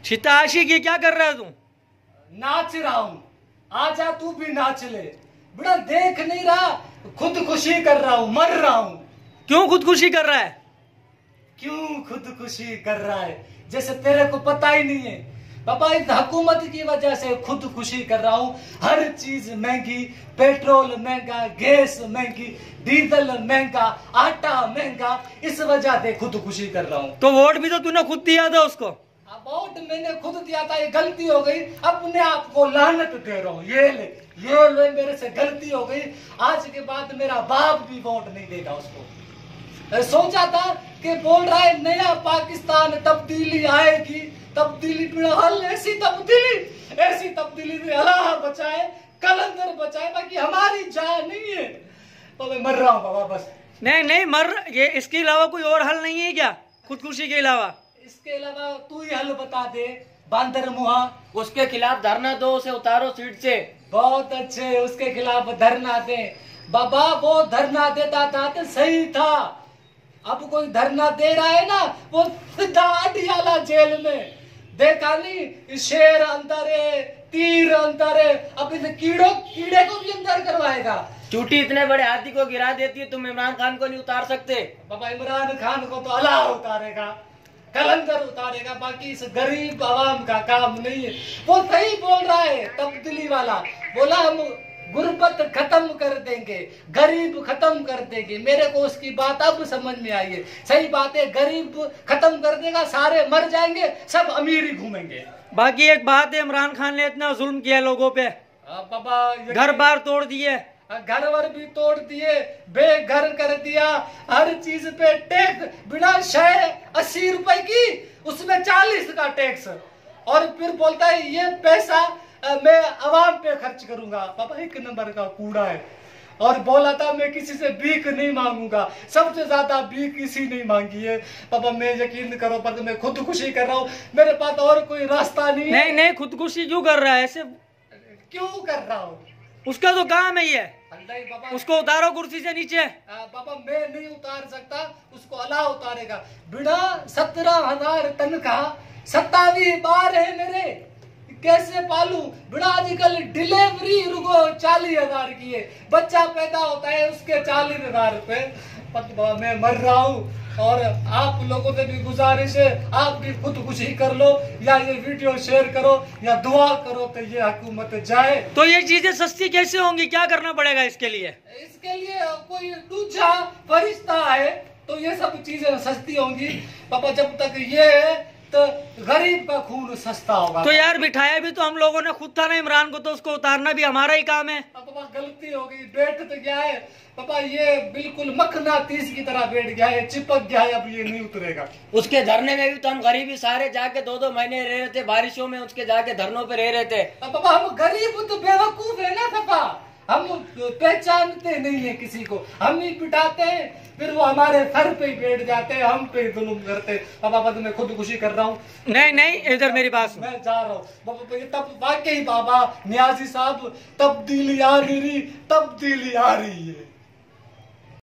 छिताशी की क्या कर रहा है तू? नाच रहा हूँ, आजा तू भी नाच ले। बड़ा देख नहीं रहा, खुदकुशी कर रहा हूँ, मर रहा हूँ। क्यों खुदकुशी कर रहा है? क्यों खुदकुशी कर रहा है जैसे तेरे को पता ही नहीं है। पापा इस हुकूमत की वजह से खुदकुशी कर रहा हूँ। हर चीज महंगी, पेट्रोल महंगा, गैस महंगी, डीजल महंगा, आटा महंगा, इस वजह से खुदकुशी कर रहा हूँ। तो वोट भी तो तूने खुद दिया था उसको। वोट मैंने खुद दिया था, ये गलती हो गई, अपने आप को लानत दे रहा हूँ। ये ले मेरे से गलती हो गई। आज के बाद मेरा बाप भी वोट नहीं देगा उसको। सोचा था कि बोल रहा है नया पाकिस्तान तब्दीली आएगी, तब्दीली हल, ऐसी तब्दीली से अल्लाह बचाए, कलंदर बचाए, बाकी हमारी जान नहीं है। तो मैं मर रहा हूँ बाबा बस। नहीं मर, ये इसके अलावा कोई और हल नहीं है क्या खुदकुशी के अलावा? इसके अलावा तू ही हल बता दे। बांदर मुहा, उसके खिलाफ धरना दो, उसे उतारो सीट से। बहुत अच्छे, उसके खिलाफ धरना दे। बाबा वो धरना देता था तो सही था, अब कोई धरना दे रहा है ना, वो सीधा अडियाला जेल में। देखा नहीं, शेर अंदर है, तीर अंदर है, अब इस कीड़े को भी अंदर करवाएगा। चूटी इतने बड़े हाथी को गिरा देती है, तुम इमरान खान को नहीं उतार सकते? बाबा इमरान खान को तो अल्लाह उतारेगा, कलंदर उतारेगा, बाकी इस गरीब आवाम का काम नहीं है। वो सही बोल रहा है तब्दीली वाला, बोला हम गुर्बत खत्म कर देंगे, गरीब खत्म कर देंगे। मेरे को उसकी बात अब समझ में आई है। सही बात है, गरीब खत्म कर देगा, सारे मर जाएंगे, सब अमीर ही घूमेंगे। बाकी एक बात है, इमरान खान ने इतना जुल्म किया लोगों पे, बाबा घर बार तोड़ दिए, घर वर भी तोड़ दिए, बेघर कर दिया, हर चीज पे टैक्स, बिना शय 80 रुपए की उसमें 40 का टैक्स, और फिर बोलता है ये पैसा मैं अवाम पे खर्च करूंगा। पापा एक नंबर का कूड़ा है। और बोला था मैं किसी से भीख नहीं मांगूंगा, सबसे ज्यादा भीख किसी नहीं मांगी है। पापा मैं यकीन करो पर मैं खुदकुशी कर रहा हूँ, मेरे पास और कोई रास्ता नहीं है। नहीं खुदकुशी क्यों कर रहा है ऐसे? क्यों कर रहा हूँ? उसका तो काम है ये। नहीं बाबा, उसको उतारो कुर्सी से नीचे। पापा मैं नहीं उतार सकता, उसको अल्लाह उतारेगा। बिना 17,000 तनख्वाह 27 बार है मेरे, कैसे पालू? बिना आजकल डिलीवरी रुको 40,000 की है, बच्चा पैदा होता है उसके 40,000 रुपए। मैं मर रहा हूँ और आप लोगों से भी गुजारिश है, आप भी खुदकुशी कर लो, या ये वीडियो शेयर करो या दुआ करो तो ये हुकूमत जाए। तो ये चीजें सस्ती कैसे होंगी, क्या करना पड़ेगा इसके लिए? इसके लिए कोई दूसरा फरिश्ता है तो ये सब चीजें सस्ती होंगी। पापा जब तक ये है तो गरीब का खून सस्ता होगा। तो यार बिठाया भी तो हम लोगों ने खुद था ना इमरान को, तो उसको उतारना भी हमारा ही काम है। पापा गलती हो गई, बैठ तो गया है पापा, ये बिल्कुल मकनातीस की तरह बैठ गया है, चिपक गया है, अब ये नहीं उतरेगा। उसके धरने में भी तो हम गरीबी सारे जाके 2-2 महीने रह रहे थे, बारिशों में उसके जाके धरनों पे रह रहे थे। पापा हम गरीब तो बेवकूफ है ना पापा, हम पहचानते नहीं है किसी को, हम ही पिटाते हैं, फिर वो हमारे सर पे ही बैठ जाते हैं, हम पे जुल्म करते हैं। बाबा मैं खुदकुशी कर रहा हूँ। नहीं इधर मेरी बात सुन। मैं जा रहा हूँ बाबा, तब वाकई बाबा नियाजी साहब तब्दीली आ रही है।